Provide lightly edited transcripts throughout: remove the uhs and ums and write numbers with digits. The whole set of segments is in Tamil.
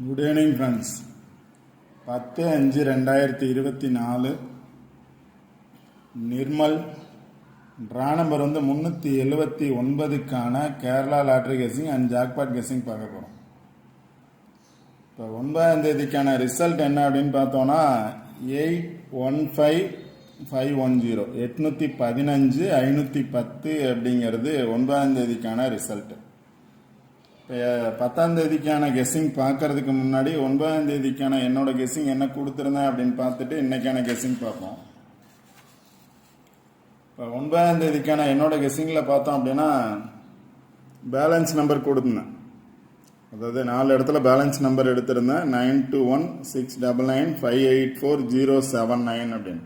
Good evening friends. 10/5/2024 Nirmal draw number 379க்கான Kerala lottery guessing and jackpot guessing பார்க்க போகிறோம். இப்போ 9ஆம் தேதிக்கான ரிசல்ட் என்ன அப்படின்னு பார்த்தோன்னா 815510 815 அப்படிங்கிறது 9ஆம் தேதிக்கான ரிசல்ட். இப்போ 10ஆம் தேதிக்கான கெஸ்ஸிங் பார்க்கறதுக்கு முன்னாடி 9ஆம் தேதிக்கான என்னோட கெஸ்ஸிங் என்ன கொடுத்துருந்தேன் அப்படின்னு பார்த்துட்டு இன்னைக்கான கெஸ்ஸிங் பார்ப்போம். இப்போ 9ஆம் தேதிக்கான என்னோட கெஸ்ஸிங்கில் பார்த்தோம் அப்படின்னா பேலன்ஸ் நம்பர் கொடுத்துருந்தேன். அதாவது 4 இடத்துல பேலன்ஸ் நம்பர் எடுத்திருந்தேன். 921699584079 அப்படின்னு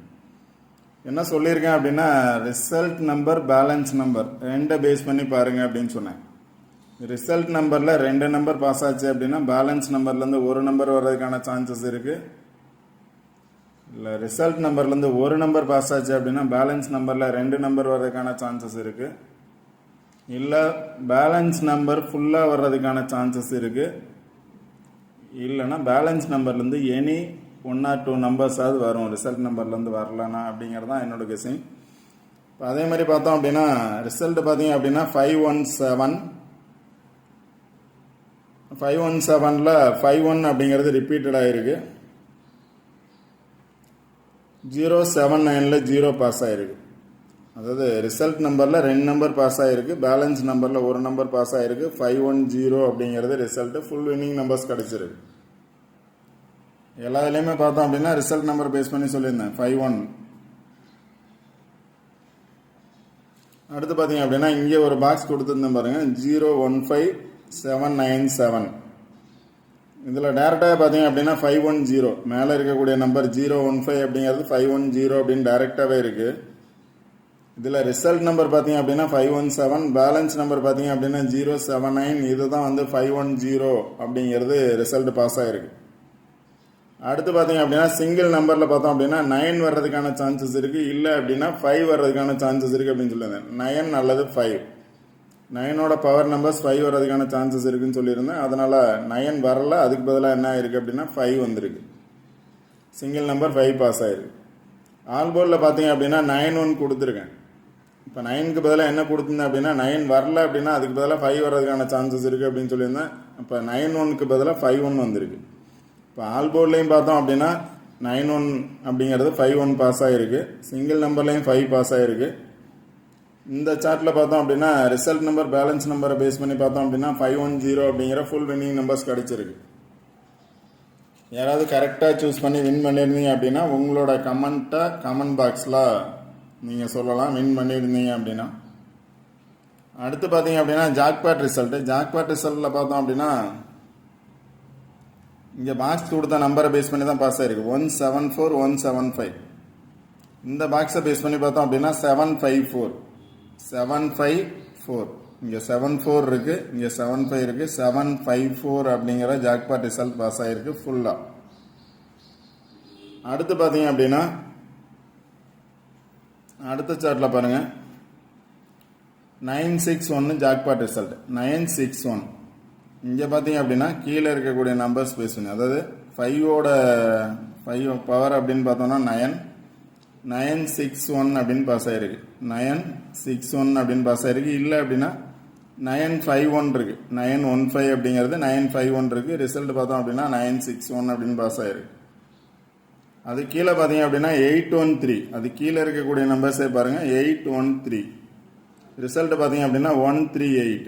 என்ன சொல்லியிருக்கேன் அப்படின்னா ரிசல்ட் நம்பர் பேலன்ஸ் நம்பர் ரெண்டை பேஸ் பண்ணி பாருங்க அப்படின்னு சொன்னேன். ரிசல்ட் நம்பரில் 2 நம்பர் பாஸ் ஆச்சு அப்படின்னா பேலன்ஸ் நம்பர்லேருந்து 1 நம்பர் வர்றதுக்கான சான்சஸ் இருக்குது. இல்லை ரிசல்ட் நம்பர்லேருந்து 1 நம்பர் பாஸ் ஆச்சு அப்படின்னா பேலன்ஸ் நம்பரில் 2 நம்பர் வர்றதுக்கான சான்சஸ் இருக்குது. இல்லை பேலன்ஸ் நம்பர் ஃபுல்லாக வர்றதுக்கான சான்சஸ் இருக்குது. இல்லைன்னா பேலன்ஸ் நம்பர்லேருந்து எனி 1 or 2 நம்பர்ஸாவது வரும் ரிசல்ட் நம்பர்லேருந்து வரலன்னா அப்படிங்கிறது தான் என்னோட கெஸ்ஸிங். இப்போ அதே மாதிரி பார்த்தோம் அப்படின்னா ரிசல்ட் பார்த்தீங்க அப்படின்னா 517ல் 51 அப்படிங்கிறது ரிப்பீட்டட் ஆகிருக்கு. 079ல் 0 பாஸ் ஆகிருக்கு. அதாவது ரிசல்ட் நம்பரில் 2 நம்பர் பாஸ் ஆகிருக்கு, பேலன்ஸ் நம்பரில் 1 நம்பர் பாஸ் ஆகிருக்கு. 510 அப்படிங்கிறது ரிசல்ட்டு ஃபுல் வின்னிங் நம்பர்ஸ் கிடச்சிருக்கு. எல்லா இதுலேயுமே பார்த்தோம் அப்படின்னா ரிசல்ட் நம்பர் பேஸ் பண்ணி சொல்லியிருந்தேன் 51. அடுத்து பார்த்தீங்க அப்படின்னா இங்கே ஒரு பாக்ஸ் கொடுத்துருந்தேன் பாருங்கள் 015797. இதில் டேரெக்டாக பார்த்தீங்க அப்படின்னா 510 மேலே இருக்கக்கூடிய நம்பர் 015 அப்படிங்கிறது 510 அப்படின்னு டேரெக்டாகவே இருக்குது. இதில் ரிசல்ட் நம்பர் பார்த்தீங்க அப்படின்னா 517, பேலன்ஸ் நம்பர் பார்த்தீங்க அப்படின்னா 079. இதுதான் 510 அப்படிங்கிறது ரிசல்ட் பாஸ் ஆகிருக்கு. அடுத்து பார்த்தீங்க அப்படின்னா சிங்கிள் நம்பரில் பார்த்தோம் அப்படின்னா 9 வர்றதுக்கான சான்சஸ் இருக்குது. இல்லை அப்படின்னா 5 வர்றதுக்கான சான்சஸ் இருக்குது அப்படின்னு சொல்லியிருந்தேன். 9 அல்லது 5, 9ஓட பவர் நம்பர்ஸ் 5 வர்றதுக்கான சான்சஸ் இருக்குன்னு சொல்லியிருந்தேன். அதனால் 9 வரல, அதுக்கு பதிலாக என்ன ஆயிருக்கு அப்படின்னா 5 வந்திருக்கு. சிங்கிள் நம்பர் 5 பாஸ் ஆயிருக்கு. ஆல் போர்டில் பார்த்தீங்க அப்படின்னா 91 கொடுத்துருக்கேன். இப்போ 9க்கு பதிலாக என்ன கொடுத்துருந்தேன் அப்படின்னா 9 வரல அப்படின்னா அதுக்கு பதிலாக 5 வர்றதுக்கான சான்சஸ் இருக்குது அப்படின்னு சொல்லியிருந்தேன். இப்போ 91க்கு பதிலாக 51 வந்திருக்கு. இப்போ ஆல் போர்ட்லேயும் பார்த்தோம் அப்படின்னா 91 அப்படிங்கிறது 51 பாஸ் ஆகிருக்கு. சிங்கிள் நம்பர்லேயும் 5 பாஸ் ஆகிருக்கு. இந்த சார்ட்டில் பார்த்தோம் அப்படின்னா ரிசல்ட் நம்பர் பேலன்ஸ் நம்பரை பேஸ் பண்ணி பார்த்தோம் அப்படின்னா 510 அப்படிங்கிற ஃபுல் வின்னிங் நம்பர்ஸ் கிடச்சிருக்கு. யாராவது கரெக்டாக சூஸ் பண்ணி வின் பண்ணியிருந்தீங்க அப்படின்னா உங்களோட கமெண்ட் பாக்ஸில் நீங்கள் சொல்லலாம் வின் பண்ணியிருந்தீங்க அப்படின்னா. அடுத்து பார்த்தீங்க அப்படின்னா ஜாக்பாட் ரிசல்ட்டில் பார்த்தோம் அப்படின்னா இங்கே பாக்ஸ் கொடுத்த நம்பரை பேஸ் பண்ணி தான் பாஸ் ஆகிருக்கு. 174175. இந்த பாக்ஸை பேஸ் பண்ணி பார்த்தோம் அப்படின்னா 754 இங்கே 74 இருக்குது, இங்கே 75 இருக்குது. 754 அப்படிங்கிற ஜாக்பாட் ரிசல்ட் பாஸ் ஆகிருக்கு ஃபுல்லாக. அடுத்து பார்த்தீங்க அப்படின்னா அடுத்த சார்ட்டில் பாருங்கள் 961 ஜாக்பாட் ரிசல்ட் 961. இங்கே பார்த்தீங்க அப்படின்னா கீழே இருக்கக்கூடிய நம்பர்ஸ் பேஸ் பண்ணி, அதாவது 5 பவர் அப்படின்னு பார்த்தோம்னா 961 அப்படின்னு பாஸ் ஆகிருக்கு. 961 அப்படின்னு பாஸ் ஆகிருக்கு. இல்லை அப்படின்னா 951 இருக்குது. 915 அப்படிங்கிறது 951 இருக்குது. ரிசல்ட் பார்த்தோம் அப்படின்னா 961 அப்படின்னு பாஸ் ஆகிருக்கு. அது கீழே பார்த்தீங்க அப்படின்னா 813. அது கீழே இருக்கக்கூடிய நம்பர்ஸே பாருங்கள் 813. ரிசல்ட் பார்த்தீங்க அப்படின்னா 138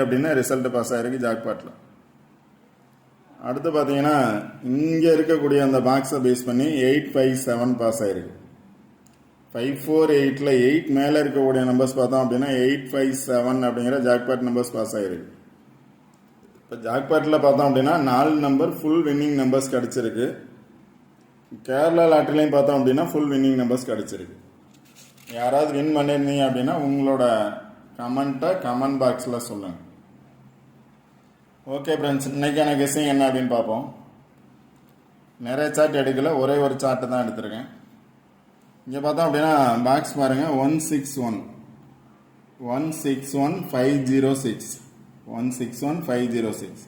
அப்படின்னா ரிசல்ட் பாஸ் ஆகிருக்கு ஜாக்பாட்டில். அடுத்து பார்த்தீங்கன்னா இங்கே இருக்கக்கூடிய அந்த பாக்ஸை பேஸ் பண்ணி 857 பாஸ் ஆகிருக்கு. 548ல் 8 மேலே இருக்கக்கூடிய நம்பர்ஸ் பார்த்தோம் அப்படின்னா 857 அப்படிங்கிற ஜாக்பாட் நம்பர்ஸ் பாஸ் ஆகிருக்கு. இப்போ ஜாக்பாட்டில் பார்த்தோம் அப்படின்னா 4 நம்பர் ஃபுல் வின்னிங் நம்பர்ஸ் கிடச்சிருக்கு. கேரளா லாட்டரிலையும் பார்த்தோம் அப்படின்னா ஃபுல் வின்னிங் நம்பர்ஸ் கிடச்சிருக்கு. யாராவது வின் பண்ணியிருந்தீங்க அப்படின்னா உங்களோட கமெண்ட் பாக்ஸில் சொல்லுங்கள். ஓகே ஃப்ரெண்ட்ஸ், இன்றைக்கான கெஸ்ஸிங் என்ன அப்படின்னு பார்ப்போம். நிறைய சார்ட் எடுக்கல, ஒரே ஒரு சார்ட்டு தான் எடுத்திருக்கேன். இங்கே பார்த்தோம் அப்படின்னா பாக்ஸ் பாருங்கள் 161 506. 161 506.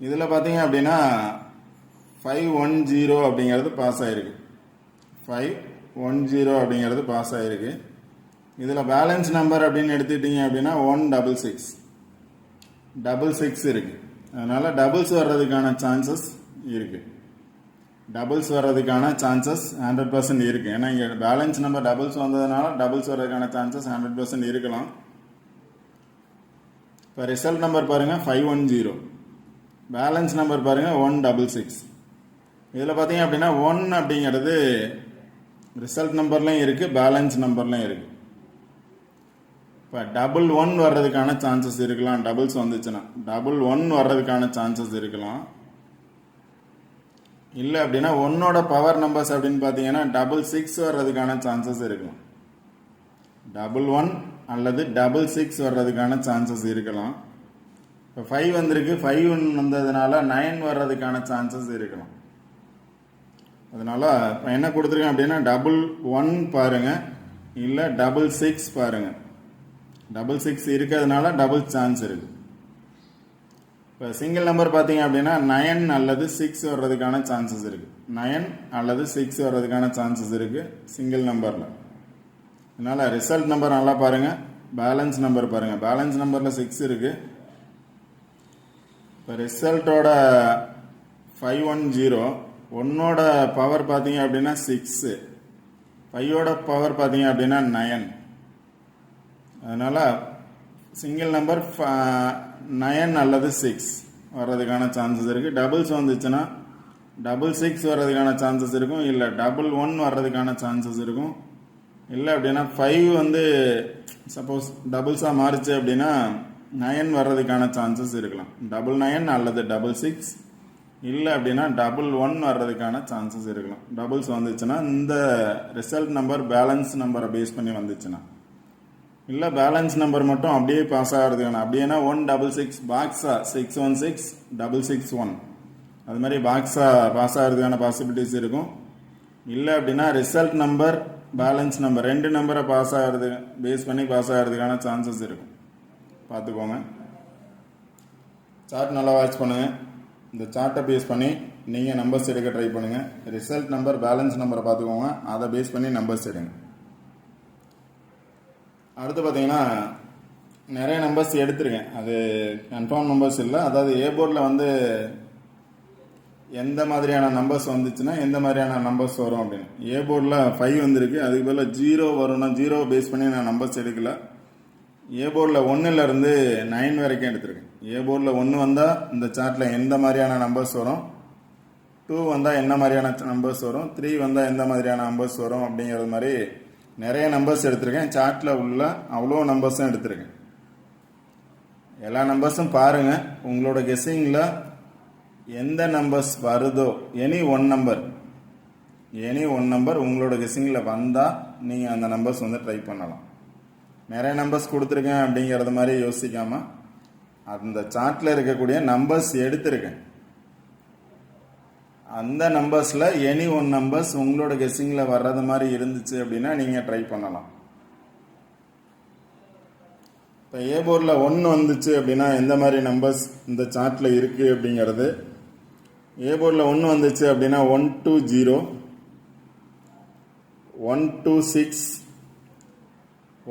இதில் பார்த்தீங்க அப்படின்னா 510 அப்படிங்கிறது பாஸ் ஆகிருக்கு. 510 அப்படிங்கிறது பாஸ் ஆகிருக்கு. இதில் பேலன்ஸ் நம்பர் அப்படின்னு எடுத்துக்கிட்டீங்க அப்படின்னா 166 இருக்குது. அதனால் டபுள்ஸ் வர்றதுக்கான சான்சஸ் இருக்குது. டபுள்ஸ் வர்றதுக்கான சான்சஸ் 100% இருக்குது. ஏன்னா இங்கே பேலன்ஸ் நம்பர் டபுள்ஸ் வந்ததுனால டபுள்ஸ் வர்றதுக்கான சான்சஸ் 100% இருக்கலாம். இப்போ ரிசல்ட் நம்பர் பாருங்கள் 510, பேலன்ஸ் நம்பர் பாருங்கள் 166. இதில் பார்த்தீங்க அப்படின்னா 1 அப்படிங்கிறது ரிசல்ட் நம்பர்லையும் இருக்குது, பேலன்ஸ் நம்பர்லையும் இருக்குது. இப்போ 11 வர்றதுக்கான சான்சஸ் இருக்கலாம். டபுள்ஸ் வந்துச்சுன்னா 11 வர்றதுக்கான சான்சஸ் இருக்கலாம். இல்லை அப்படின்னா 1ஓட பவர் நம்பர்ஸ் அப்படின்னு பார்த்தீங்கன்னா 66 வர்றதுக்கான சான்சஸ் இருக்கலாம். 11 அல்லது 66 வர்றதுக்கான சான்சஸ் இருக்கலாம். இப்போ 5 வந்திருக்கு, 5 வந்ததுனால 9 வர்றதுக்கான சான்சஸ் இருக்கலாம். அதனால இப்போ என்ன கொடுத்துருக்கேன் அப்படின்னா 11 பாருங்க, இல்லை 66 பாருங்க. 66 இருக்கிறதுனால டபுள் சான்ஸ் இருக்கு. இப்போ சிங்கிள் நம்பர் பார்த்தீங்க அப்படின்னா 9 அல்லது 6 வர்றதுக்கான சான்சஸ் இருக்கு. 9 அல்லது 6 வர்றதுக்கான சான்சஸ் இருக்கு சிங்கிள் நம்பர்ல. அதனால ரிசல்ட் நம்பர் நல்லா பாருங்க, பேலன்ஸ் நம்பர் பாருங்க. பேலன்ஸ் நம்பர்ல 6 இருக்கு. இப்போ ரிசல்ட்டோட 510, 1ஓட பவர் பார்த்தீங்க அப்படின்னா 6, 5ஓட பவர் பார்த்தீங்க அப்படின்னா 9. அதனால சிங்கிள் நம்பர் 9 அல்லது 6 வர்றதுக்கான சான்சஸ் இருக்குது. டபுள்ஸ் வந்துச்சுன்னா 66 வர்றதுக்கான சான்சஸ் இருக்கும், இல்லை 11 வர்றதுக்கான சான்சஸ் இருக்கும். இல்லை அப்படின்னா 5 வந்து சப்போஸ் டபுள்ஸாக மாறிச்சு அப்படின்னா 9 வர்றதுக்கான சான்சஸ் இருக்கலாம். 99 அல்லது 66, இல்லை அப்படின்னா 11 வர்றதுக்கான சான்சஸ் இருக்கலாம். டபுள்ஸ் வந்துச்சுன்னா இந்த ரிசல்ட் நம்பர் பேலன்ஸ் நம்பரை பேஸ் பண்ணி வந்துச்சுன்னா, இல்லை பேலன்ஸ் நம்பர் மட்டும் அப்படியே பாஸ் ஆகிறதுக்கான அப்படியேனா 166 பாக்ஸா 616 661 அது மாதிரி பாக்ஸா பாஸ் ஆகிறதுக்கான பாசிபிலிட்டிஸ் இருக்கும். இல்லை அப்படின்னா ரிசல்ட் நம்பர் பேலன்ஸ் நம்பர் 2 நம்பரை பாஸ் ஆகிறது பேஸ் பண்ணி பாஸ் ஆகிறதுக்கான சான்சஸ் இருக்கும். பார்த்துக்கோங்க. சார்ட் நல்லா வாட்ச் பண்ணுங்கள். இந்த சார்ட்டை பேஸ் பண்ணி நீங்கள் நம்பர்ஸ் எடுக்க ட்ரை பண்ணுங்கள். ரிசல்ட் நம்பர் பேலன்ஸ் நம்பரை பார்த்துக்கோங்க, அதை பேஸ் பண்ணி நம்பர்ஸ் எடுங்க. அடுத்து பார்த்தீங்கன்னா நிறைய நம்பர்ஸ் எடுத்திருக்கேன், அது கன்ஃபார்ம் நம்பர்ஸ் இல்லை. அதாவது ஏ போர்டில் வந்து எந்த மாதிரியான நம்பர்ஸ் வந்துச்சுன்னா எந்த மாதிரியான நம்பர்ஸ் வரும் அப்படின்னு. ஏ போர்டில் 5 வந்திருக்கு, அதுக்கு பதில் 0 வரும்னா 0 பேஸ் பண்ணி நான் நம்பர்ஸ் எடுக்கல. ஏ போர்டில் 1லேருந்து 9 வரைக்கும் எடுத்திருக்கேன். ஏ போர்டில் 1 வந்தால் இந்த சார்ட்டில் எந்த மாதிரியான நம்பர்ஸ் வரும், 2 வந்தால் என்ன மாதிரியான நம்பர்ஸ் வரும், 3 வந்தால் எந்த மாதிரியான நம்பர்ஸ் வரும் அப்படிங்கிறது மாதிரி நிறைய நம்பர்ஸ் எடுத்திருக்கேன். சார்ட்டில் உள்ள அவ்வளோ நம்பர்ஸும் எடுத்திருக்கேன். எல்லா நம்பர்ஸும் பாருங்கள். உங்களோட கெஸ்ஸிங்கில் எந்த நம்பர்ஸ் வருதோ எனி ஒன் நம்பர் உங்களோட கெஸ்ஸிங்கில் வந்தால் நீங்கள் அந்த நம்பர்ஸ் வந்து ட்ரை பண்ணலாம். நிறைய நம்பர்ஸ் கொடுத்துருக்கேன் அப்படிங்கிறது மாதிரி யோசிக்காமல் அந்த சார்ட்டில் இருக்கக்கூடிய நம்பர்ஸ் எடுத்திருக்கேன். அந்த நம்பர்ஸில் எனி ஒன் நம்பர்ஸ் உங்களோட கெஸ்ஸிங்கில் வர்றது மாதிரி இருந்துச்சு அப்படின்னா நீங்கள் ட்ரை பண்ணலாம். இப்போ ஏ போர்டில் 1 வந்துச்சு அப்படின்னா எந்த மாதிரி நம்பர்ஸ் இந்த சார்ட்டில் இருக்குது அப்படிங்கிறது. ஏ போர்டில் 1 வந்துச்சு அப்படின்னா 120, 126,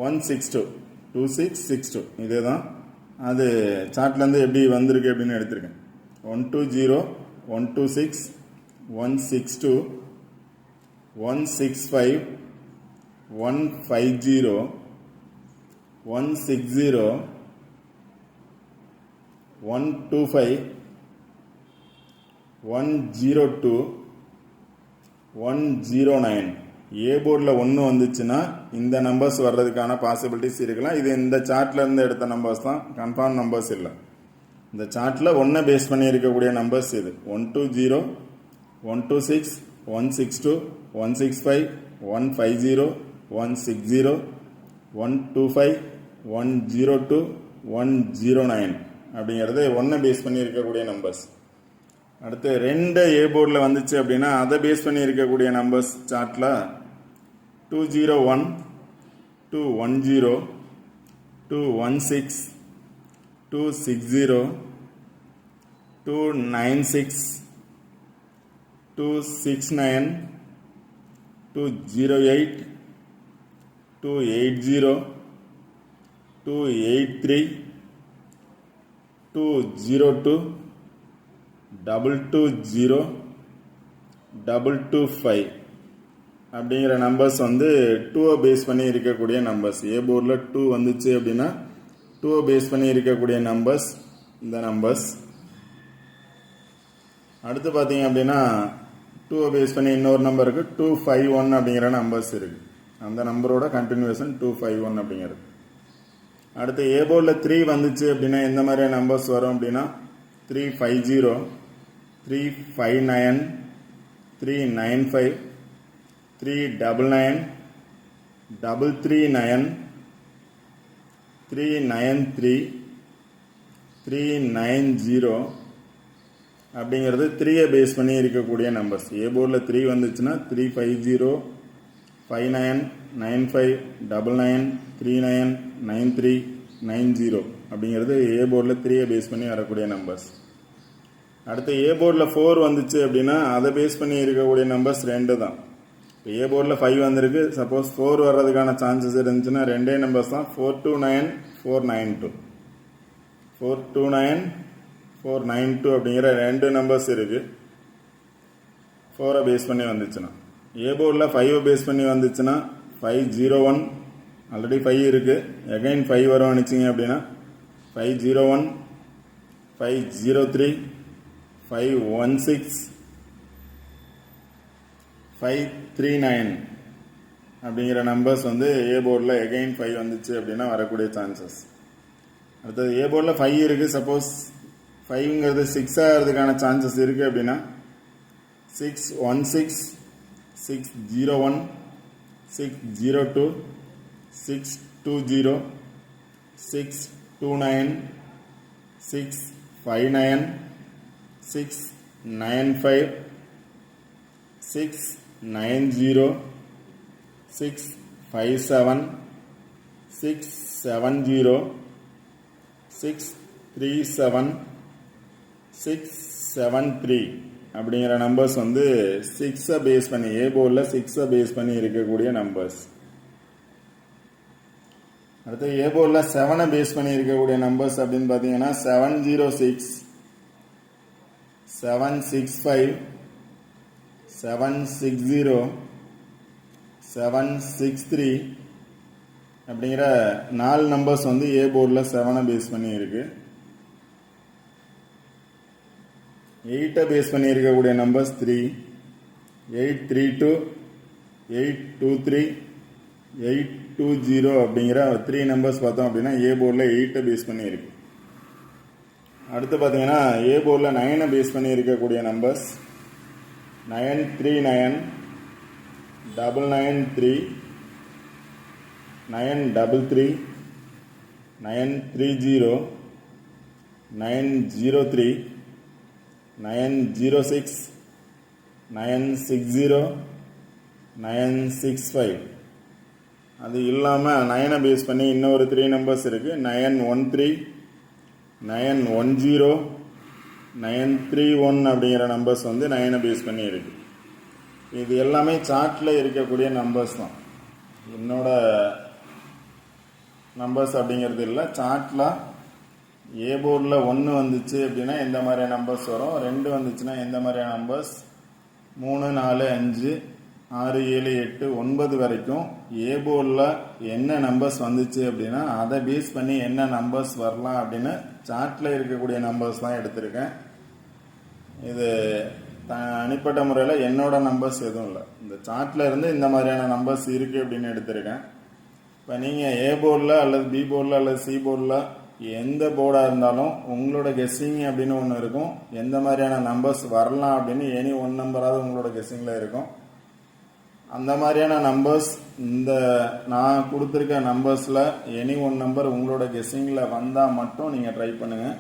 162, 2662 இதே தான். அது சார்ட்லேருந்து எப்படி வந்திருக்கு அப்படின்னு எடுத்திருக்கேன். 120, 126, 162, 165, 150, 160, 125, 102, 109. ஏ போர்டில் 1 வந்துச்சுன்னா இந்த நம்பர்ஸ் வர்றதுக்கான பாசிபிலிட்டிஸ் இருக்கலாம். இது இந்த சார்ட்ல இருந்து எடுத்த நம்பர்ஸ் தான், கன்ஃபார்ம் நம்பர்ஸ் இல்லை. இந்த சார்ட்ல 1 பேஸ் பண்ணி இருக்கக்கூடிய நம்பர்ஸ் இது. 120, 126, 162, 165, 150, 160, 125, 102, 109 அப்படிங்கிறது 1 பேஸ் பண்ணி இருக்கக்கூடிய நம்பர்ஸ். அடுத்து 2 ஏ போர்டில் வந்துச்சு அப்படின்னா அதை பேஸ் பண்ணி இருக்கக்கூடிய நம்பர்ஸ் சார்ட்டில் 201, 210, 216, 260, 296 269 208 280 283 202 220 225 அப்படிங்கிற நம்பர்ஸ் வந்து 2 பேஸ் பண்ணி இருக்கக்கூடிய நம்பர்ஸ். ஏ போர்டில் 2 வந்துச்சு அப்படின்னா 2 பேஸ் பண்ணி இருக்கக்கூடிய நம்பர்ஸ் இந்த நம்பர்ஸ். அடுத்து பார்த்தீங்க அப்படின்னா 2 பேஸ் பண்ணி இன்னொரு நம்பருக்கு 251 அப்படிங்கிற நம்பர்ஸ் இருக்குது. அந்த நம்பரோட கண்டினியூஷன் 251 அப்படிங்கிறது. அடுத்து ஏ போர்டில் 3 வந்துச்சு அப்படின்னா எந்த மாதிரியான நம்பர்ஸ் வரும் அப்படின்னா 350 359 395 399 339 393 390 அப்படிங்கிறது 3 பேஸ் பண்ணி இருக்கக்கூடிய நம்பர்ஸ். ஏ போர்டில் 3 வந்துச்சுன்னா 350 59 95 99 39 93 90 அப்படிங்கிறது ஏ போர்டில் 3 பேஸ் பண்ணி வரக்கூடிய நம்பர்ஸ். அடுத்து ஏ போர்டில் 4 வந்துச்சு அப்படின்னா அதை பேஸ் பண்ணி இருக்கக்கூடிய நம்பர்ஸ் 2 தான். இப்போ ஏ போர்டில் 5 வந்திருக்கு, சப்போஸ் 4 வர்றதுக்கான சான்சஸ் இருந்துச்சுன்னா 2 நம்பர்ஸ் தான், 429 492 429 492 அப்படிங்கிற 2 நம்பர்ஸ் இருக்குது 4 பேஸ் பண்ணி வந்துச்சுன்னா. ஏ போர்டில் 5 பேஸ் பண்ணி வந்துச்சுன்னா 501 ஆல்ரெடி 5 இருக்குது, அகைன் 5 வரும் நினச்சிங்க அப்படின்னா 501 503 516 539 அப்படிங்கிற நம்பர்ஸ் வந்து ஏ போர்டில் எகைன் 5 வந்துச்சு அப்படின்னா வரக்கூடிய சான்சஸ். அடுத்தது ஏ போர்டில் 5 இருக்குது, சப்போஸ் 5ங்கிறது 6 ஆகிறதுக்கான சான்சஸ் இருக்குது அப்படின்னா 616 601 602 620 629 659 695 690 657 670 637 673 அப்படிங்கிற நம்பர்ஸ் வந்து 6 பேஸ் பண்ணி ஏ போர்டில் 6 பேஸ் பண்ணி இருக்கக்கூடிய நம்பர்ஸ். அடுத்து ஏ போர்டில் 7 பேஸ் பண்ணி இருக்கக்கூடிய நம்பர்ஸ் அப்படின்னு பார்த்தீங்கன்னா 706 765 760 763 அப்படிங்கிற 4 நம்பர்ஸ் வந்து ஏ போர்டில் 7 பேஸ் பண்ணி இருக்கு. 8 பேஸ் பண்ணி இருக்கக்கூடிய நம்பர்ஸ் 3 832 823 820 அப்படிங்கிற 3 நம்பர்ஸ் பார்த்தோம் அப்படின்னா ஏ போர்டில் 8 பேஸ் பண்ணி இருக்கு. அடுத்து பார்த்தீங்கன்னா ஏ போர்டில் 9 பேஸ் பண்ணி இருக்கக்கூடிய நம்பர்ஸ் 939 993 933 930 903 906 960 965. அது இல்லாமல் 9 பேஸ் பண்ணி இன்னொரு 3 நம்பர்ஸ் இருக்குது 913 910 931 அப்படிங்கிற நம்பர்ஸ் வந்து 9 பேஸ் பண்ணி இருக்கு. இது எல்லாமே சார்ட்டில் இருக்கக்கூடிய நம்பர்ஸ் தான், என்னோட நம்பர்ஸ் அப்படிங்கிறது இல்லை. சார்ட்டில் ஏ போர்டில் 1 வந்துச்சு அப்படின்னா எந்த மாதிரியான நம்பர்ஸ் வரும், 2 வந்துச்சுன்னா எந்த மாதிரியான நம்பர்ஸ், 3 4 5 6 7 8 9 வரைக்கும் ஏ போர்டில் என்ன நம்பர்ஸ் வந்துச்சு அப்படின்னா அதை பேஸ் பண்ணி என்ன நம்பர்ஸ் வரலாம் அப்படின்னு சார்ட்டில் இருக்கக்கூடிய நம்பர்ஸ் தான் எடுத்திருக்கேன். இது தனிப்பட்ட முறையில் என்னோட நம்பர்ஸ் எதுவும் இல்லை, இந்த சார்ட்டில் இருந்து இந்த மாதிரியான நம்பர்ஸ் இருக்குது அப்படின்னு எடுத்திருக்கேன். இப்போ நீங்கள் ஏ போர்டில் அல்லது பி போர்டில் அல்லது சி போர்டில் எந்த போர்டாக இருந்தாலும் உங்களோட கெஸ்ஸிங் அப்படின்னு ஒன்று இருக்கும், எந்த மாதிரியான நம்பர்ஸ் வரலாம் அப்படின்னு எனி 1 நம்பராவது உங்களோட கெஸ்ஸிங்கில் இருக்கும். அந்த மாதிரியான நம்பர்ஸ் இந்த நான் கொடுத்துருக்க நம்பர்ஸில் எனி 1 நம்பர் உங்களோட கெஸ்ஸிங்கில் வந்தால் மட்டும் நீங்கள் ட்ரை பண்ணுங்கள்.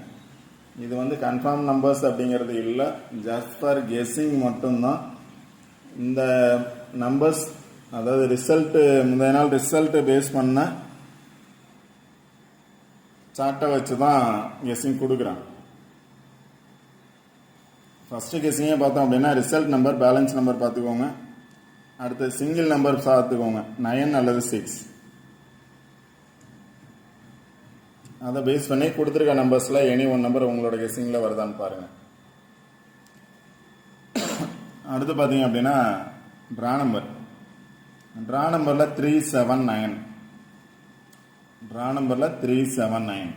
இது வந்து கன்ஃபார்ம் நம்பர்ஸ் அப்படிங்கிறது இல்லை, ஜஸ்ட் ஃபார் கெஸ்ஸிங் மட்டும்தான். இந்த நம்பர்ஸ் அதாவது ரிசல்ட்டு முந்தைய நாள் ரிசல்ட்டு பேஸ் பண்ண சார்ட்டை வச்சு தான் கெஸ்ஸிங் கொடுக்குறேன். ஃபஸ்ட்டு கெஸ்ஸிங்கே பார்த்தோம் அப்படின்னா ரிசல்ட் நம்பர் பேலன்ஸ் நம்பர் பார்த்துக்கோங்க. அடுத்து சிங்கிள் நம்பர் பார்த்துக்கோங்க, 9 அல்லது 6. அதை பேஸ் பண்ணி கொடுத்துருக்க நம்பர்ஸில் எனி ஒன் நம்பர் உங்களோட கெஸ்ஸிங்கில் வருதான்னு பாருங்கள். அடுத்து பார்த்தீங்க அப்படின்னா ட்ரா நம்பர். ட்ரா நம்பரில் 379. ட்ரா நம்பரில் 379.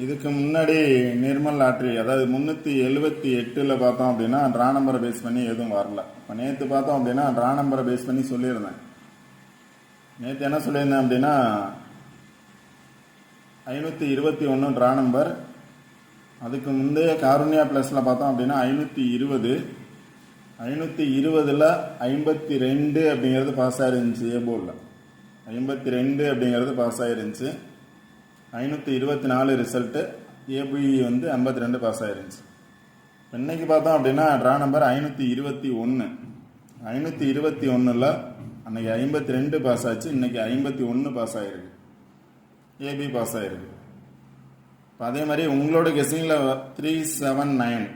இதுக்கு முன்னாடி நிர்மல் லாட்ரி அதாவது 378 பார்த்தோம் அப்படின்னா ட்ரா நம்பரை பேஸ் பண்ணி எதுவும் வரல. இப்போ நேற்று பார்த்தோம் அப்படின்னா ட்ரா நம்பரை பேஸ் பண்ணி சொல்லியிருந்தேன். நேற்று என்ன சொல்லியிருந்தேன் அப்படின்னா 521 ட்ரா நம்பர். அதுக்கு முந்தைய காருண்யா ப்ளஸில் பார்த்தோம் அப்படின்னா 520. 520ல் 52 அப்படிங்கிறது பாஸ் ஆயிருந்துச்சு. ஏபோவில் 52 அப்படிங்கிறது பாஸ் ஆயிருந்துச்சு. 524 ரிசல்ட்டு. ஏபி வந்து 52 பாஸ் ஆயிருந்துச்சு. இன்னைக்கு பார்த்தோம் அப்படின்னா ட்ரா நம்பர் 521. 521ல் அன்னைக்கு 52 பாஸ் ஆச்சு, இன்னைக்கு 51 பாஸ் ஆயிருக்கு. ஏபி பாஸ் ஆயிருக்கு. இப்போ அதே மாதிரி உங்களோட கெஸ்ஸிங்கில் 379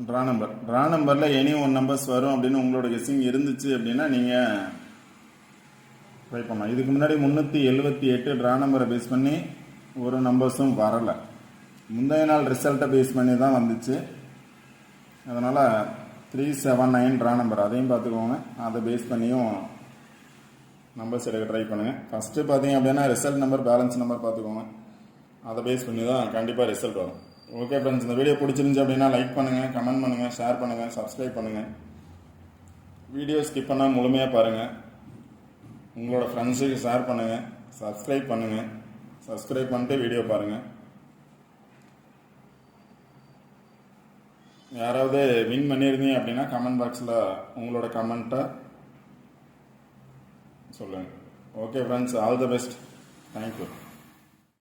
ட்ரா நம்பர். ட்ரா நம்பரில் எனி ஒன் நம்பர்ஸ் வரும் அப்படின்னு உங்களோட கெஸ்ஸிங் இருந்துச்சு அப்படின்னா நீங்கள் ட்ரை பண்ணலாம். இதுக்கு முன்னாடி 378 ட்ரா நம்பரை பேஸ் பண்ணி ஒரு நம்பர்ஸும் வரலை. முந்தைய நாள் ரிசல்ட்டை பேஸ் பண்ணி தான் வந்துச்சு. அதனால் 379 ட்ரா நம்பர் அதையும் பார்த்துக்கோங்க. அதை பேஸ் பண்ணியும் நம்பர்ஸ் எடுக்க ட்ரை பண்ணுங்கள். ஃபஸ்ட்டு பார்த்தீங்க அப்படின்னா ரிசல்ட் நம்பர் பேலன்ஸ் நம்பர் பார்த்துக்கோங்க. அதை பேஸ் பண்ணி தான் கண்டிப்பாக ரிசல்ட் வரும். ஓகே ஃப்ரெண்ட்ஸ், இந்த வீடியோ பிடிச்சிருந்துச்சு அப்படின்னா லைக் பண்ணுங்கள், கமெண்ட் பண்ணுங்கள், ஷேர் பண்ணுங்கள், சப்ஸ்கிரைப் பண்ணுங்கள். வீடியோ ஸ்கிப் பண்ணால் முழுமையாக பாருங்கள். உங்களோட ஃப்ரெண்ட்ஸுக்கு ஷேர் பண்ணுங்கள், சப்ஸ்கிரைப் பண்ணுங்கள். சப்ஸ்கிரைப் பண்ணிட்டு வீடியோ பாருங்கள். யாராவது வின் பண்ணியிருந்தீங்க அப்படின்னா கமெண்ட் பாக்ஸில் உங்களோட கமெண்ட்டை சொல்லுங்கள். Okay friends, all the best. Thank you.